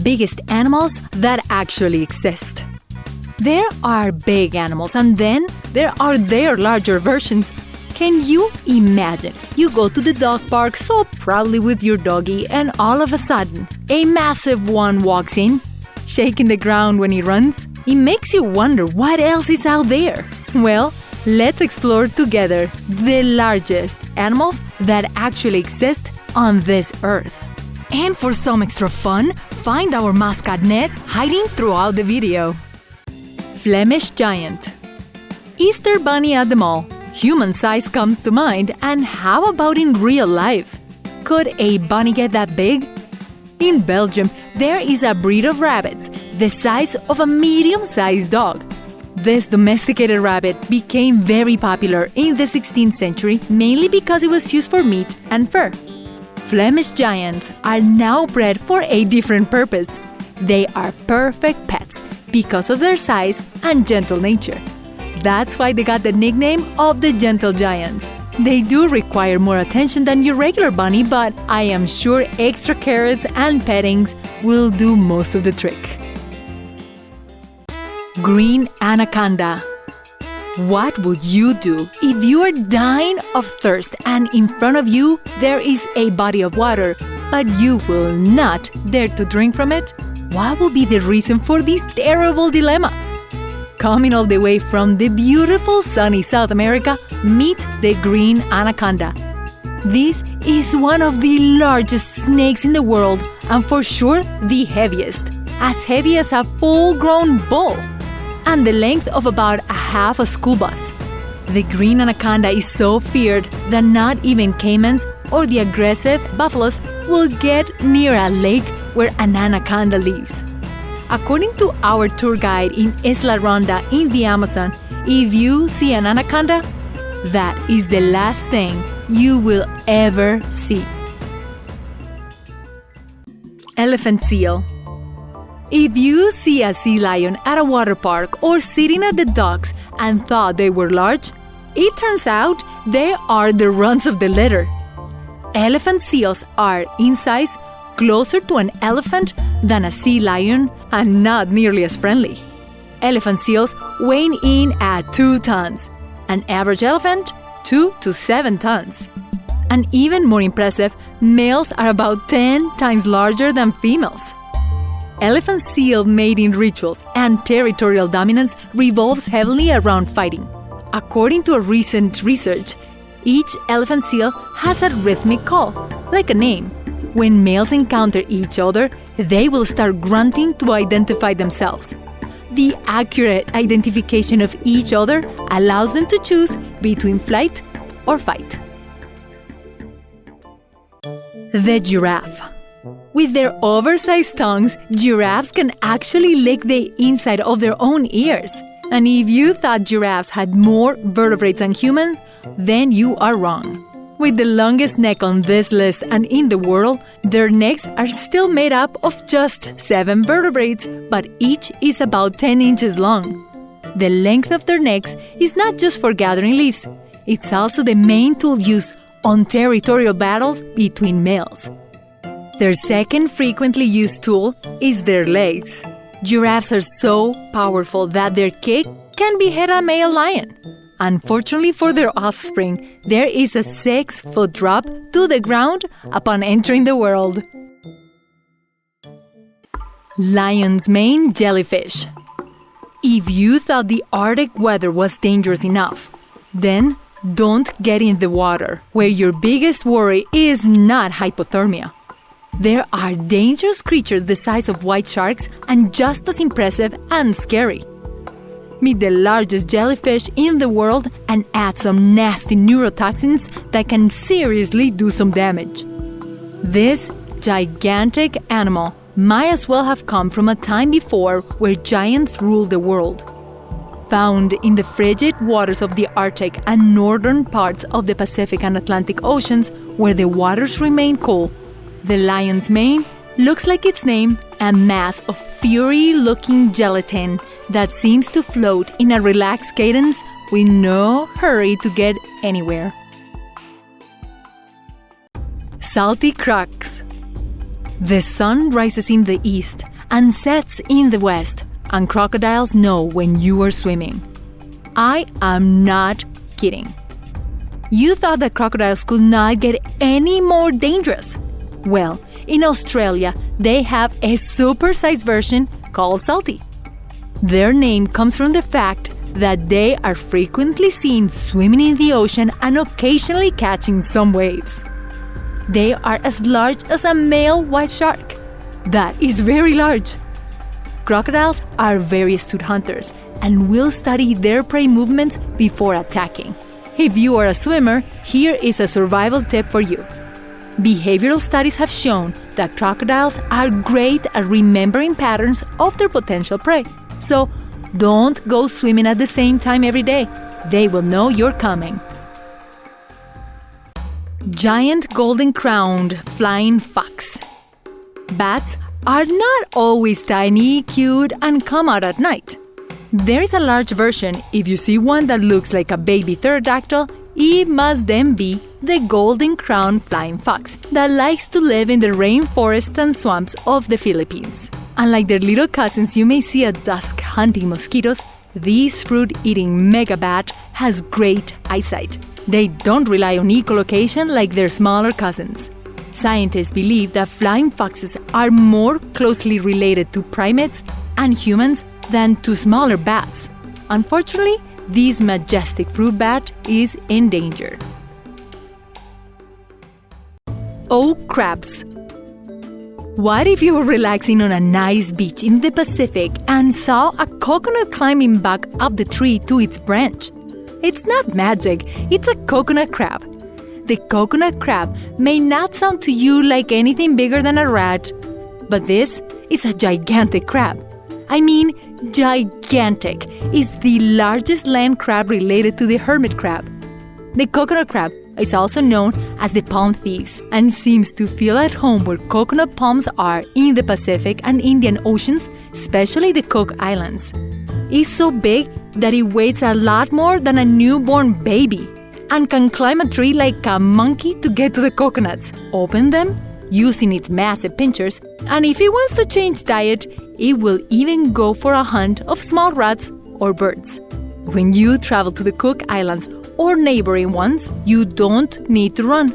biggest animals that actually exist. There are big animals, and then there are their larger versions. Can you imagine? You go to the dog park so proudly with your doggy, and all of a sudden, a massive one walks in, shaking the ground when he runs. It makes you wonder what else is out there. Well, let's explore together the largest animals that actually exist on this earth. And for some extra fun, find our mascot Ned hiding throughout the video. Flemish Giant. Easter Bunny at the mall. Human size comes to mind, and how about in real life? Could a bunny get that big? In Belgium, there is a breed of rabbits the size of a medium-sized dog. This domesticated rabbit became very popular in the 16th century, mainly because it was used for meat and fur. Flemish Giants are now bred for a different purpose. They are perfect pets because of their size and gentle nature. That's why they got the nickname of the Gentle Giants. They do require more attention than your regular bunny, but I am sure extra carrots and pettings will do most of the trick. Green Anaconda. What would you do if you are dying of thirst and in front of you there is a body of water, but you will not dare to drink from it? What will be the reason for this terrible dilemma? Coming all the way from the beautiful sunny South America, meet the green anaconda. This is one of the largest snakes in the world and for sure the heaviest, as heavy as a full-grown bull, and the length of about a half a school bus. The green anaconda is so feared that not even caimans or the aggressive buffaloes will get near a lake where an anaconda lives. According to our tour guide in Isla Ronda in the Amazon, if you see an anaconda, that is the last thing you will ever see. Elephant seal. If you see a sea lion at a water park or sitting at the docks and thought they were large, it turns out they are the runs of the litter. Elephant seals are, in size, closer to an elephant than a sea lion and not nearly as friendly. Elephant seals weigh in at 2 tons. An average elephant, 2 to 7 tons. And even more impressive, males are about 10 times larger than females. Elephant seal mating rituals and territorial dominance revolves heavily around fighting. According to a recent research, each elephant seal has a rhythmic call, like a name. When males encounter each other, they will start grunting to identify themselves. The accurate identification of each other allows them to choose between flight or fight. The giraffe. With their oversized tongues, giraffes can actually lick the inside of their own ears. And if you thought giraffes had more vertebrates than humans, then you are wrong. With the longest neck on this list and in the world, their necks are still made up of just 7 vertebrates, but each is about 10 inches long. The length of their necks is not just for gathering leaves, it's also the main tool used on territorial battles between males. Their second frequently used tool is their legs. Giraffes are so powerful that their kick can behead a male lion. Unfortunately for their offspring, there is a 6-foot drop to the ground upon entering the world. Lion's mane jellyfish. If you thought the Arctic weather was dangerous enough, then don't get in the water, where your biggest worry is not hypothermia. There are dangerous creatures the size of white sharks and just as impressive and scary. Meet the largest jellyfish in the world and add some nasty neurotoxins that can seriously do some damage. This gigantic animal might as well have come from a time before where giants ruled the world. Found in the frigid waters of the Arctic and northern parts of the Pacific and Atlantic Oceans where the waters remain cool, the lion's mane looks like its name, a mass of furry-looking gelatin that seems to float in a relaxed cadence with no hurry to get anywhere. Saltie Crocs. The sun rises in the east, and sets in the west, and crocodiles know when you are swimming. I am not kidding. You thought that crocodiles could not get any more dangerous? Well, in Australia, they have a super-sized version called Saltie. Their name comes from the fact that they are frequently seen swimming in the ocean and occasionally catching some waves. They are as large as a male white shark. That is very large. Crocodiles are very astute hunters and will study their prey movements before attacking. If you are a swimmer, here is a survival tip for you. Behavioral studies have shown that crocodiles are great at remembering patterns of their potential prey. So, don't go swimming at the same time every day. They will know you're coming. Giant golden-crowned flying fox. Bats are not always tiny, cute, and come out at night. There is a large version. If you see one that looks like a baby pterodactyl, it must then be the golden-crowned flying fox that likes to live in the rainforests and swamps of the Philippines. Unlike their little cousins you may see at dusk hunting mosquitoes, this fruit-eating megabat has great eyesight. They don't rely on echolocation like their smaller cousins. Scientists believe that flying foxes are more closely related to primates and humans than to smaller bats. Unfortunately, this majestic fruit bat is in danger. Oh, crabs! What if you were relaxing on a nice beach in the Pacific and saw a coconut climbing back up the tree to its branch? It's not magic, it's a coconut crab. The coconut crab may not sound to you like anything bigger than a rat, but this is a gigantic crab. I mean, gigantic. It's the largest land crab related to the hermit crab. The coconut crab is also known as the palm thieves and seems to feel at home where coconut palms are in the Pacific and Indian Oceans, especially the Cook Islands. It's so big that it weighs a lot more than a newborn baby and can climb a tree like a monkey to get to the coconuts, open them using its massive pincers, and if it wants to change diet, it will even go for a hunt of small rats or birds. When you travel to the Cook Islands or neighboring ones, you don't need to run.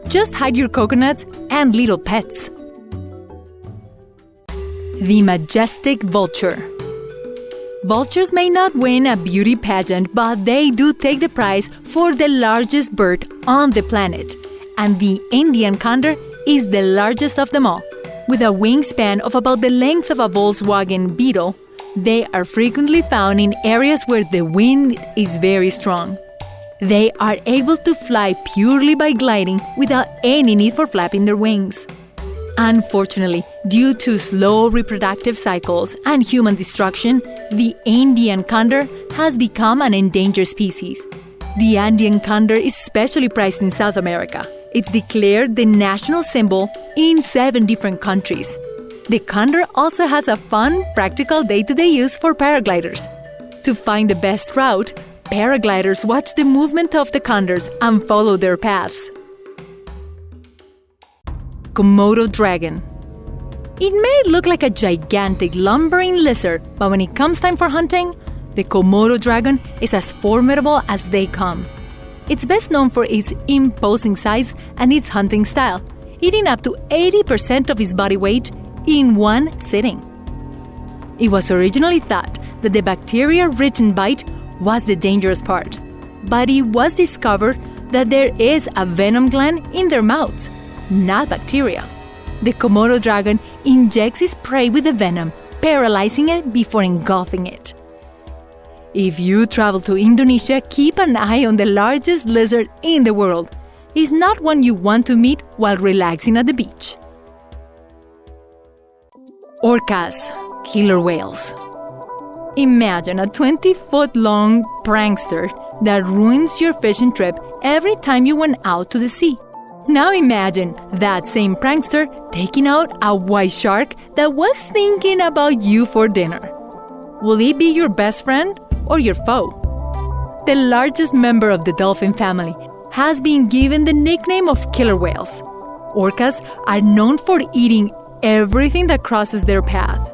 Just hide your coconuts and little pets. The Majestic Vulture. Vultures may not win a beauty pageant, but they do take the prize for the largest bird on the planet. And the Indian condor is the largest of them all. With a wingspan of about the length of a Volkswagen Beetle, they are frequently found in areas where the wind is very strong. They are able to fly purely by gliding without any need for flapping their wings. Unfortunately, due to slow reproductive cycles and human destruction, the Indian condor has become an endangered species. The Andean condor is especially prized in South America. It's declared the national symbol in 7 different countries. The condor also has a fun, practical day-to-day use for paragliders. To find the best route, paragliders watch the movement of the condors and follow their paths. Komodo Dragon. It may look like a gigantic lumbering lizard, but when it comes time for hunting, the Komodo Dragon is as formidable as they come. It's best known for its imposing size and its hunting style, eating up to 80% of its body weight in one sitting. It was originally thought that the bacteria-ridden bite was the dangerous part, but it was discovered that there is a venom gland in their mouths, not bacteria. The Komodo dragon injects its prey with the venom, paralyzing it before engulfing it. If you travel to Indonesia, keep an eye on the largest lizard in the world. It's not one you want to meet while relaxing at the beach. Orcas, killer whales. Imagine a 20-foot-long prankster that ruins your fishing trip every time you went out to the sea. Now imagine that same prankster taking out a white shark that was thinking about you for dinner. Will it be your best friend or your foe? The largest member of the dolphin family has been given the nickname of killer whales. Orcas are known for eating everything that crosses their path.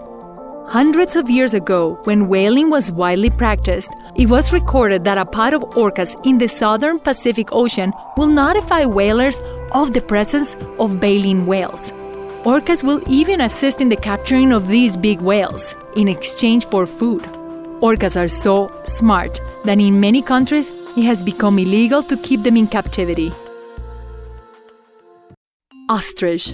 Hundreds of years ago, when whaling was widely practiced, it was recorded that a pod of orcas in the southern Pacific Ocean will notify whalers of the presence of baleen whales. Orcas will even assist in the capturing of these big whales in exchange for food. Orcas are so smart that in many countries it has become illegal to keep them in captivity. Ostrich.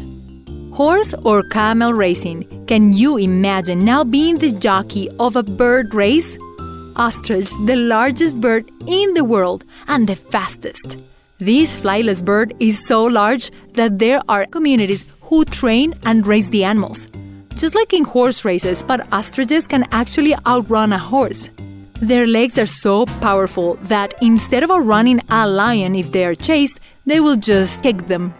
Horse or camel racing. Can you imagine now being the jockey of a bird race? Ostrich, the largest bird in the world and the fastest. This flightless bird is so large that there are communities who train and race the animals. Just like in horse races, but ostriches can actually outrun a horse. Their legs are so powerful that instead of outrunning a lion if they are chased, they will just kick them.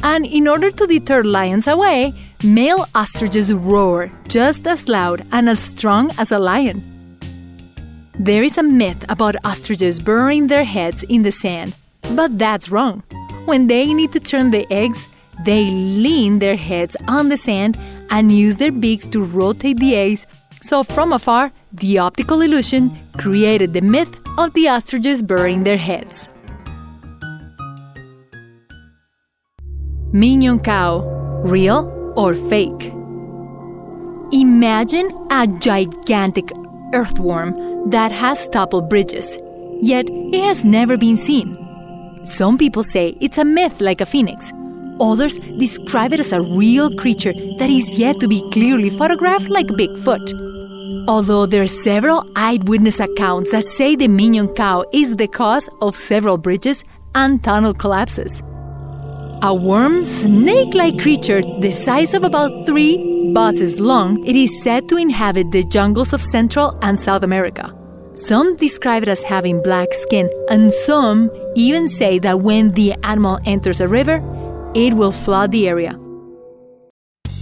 And in order to deter lions away, male ostriches roar just as loud and as strong as a lion. There is a myth about ostriches burying their heads in the sand, but that's wrong. When they need to turn the eggs, they lean their heads on the sand and use their beaks to rotate the eggs, so from afar, the optical illusion created the myth of the ostriches burying their heads. Minhocao, real or fake? Imagine a gigantic earthworm that has toppled bridges, yet it has never been seen. Some people say it's a myth like a phoenix. Others describe it as a real creature that is yet to be clearly photographed like Bigfoot. Although there are several eyewitness accounts that say the Minhocao is the cause of several bridges and tunnel collapses. A worm, snake-like creature the size of about 3 buses long, it is said to inhabit the jungles of Central and South America. Some describe it as having black skin, and some even say that when the animal enters a river, it will flood the area.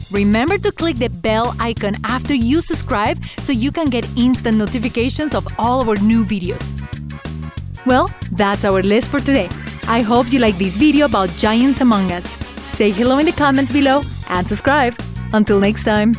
Remember to click the bell icon after you subscribe so you can get instant notifications of all our new videos. Well, that's our list for today. I hope you like this video about giants among us. Say hello in the comments below and subscribe. Until next time.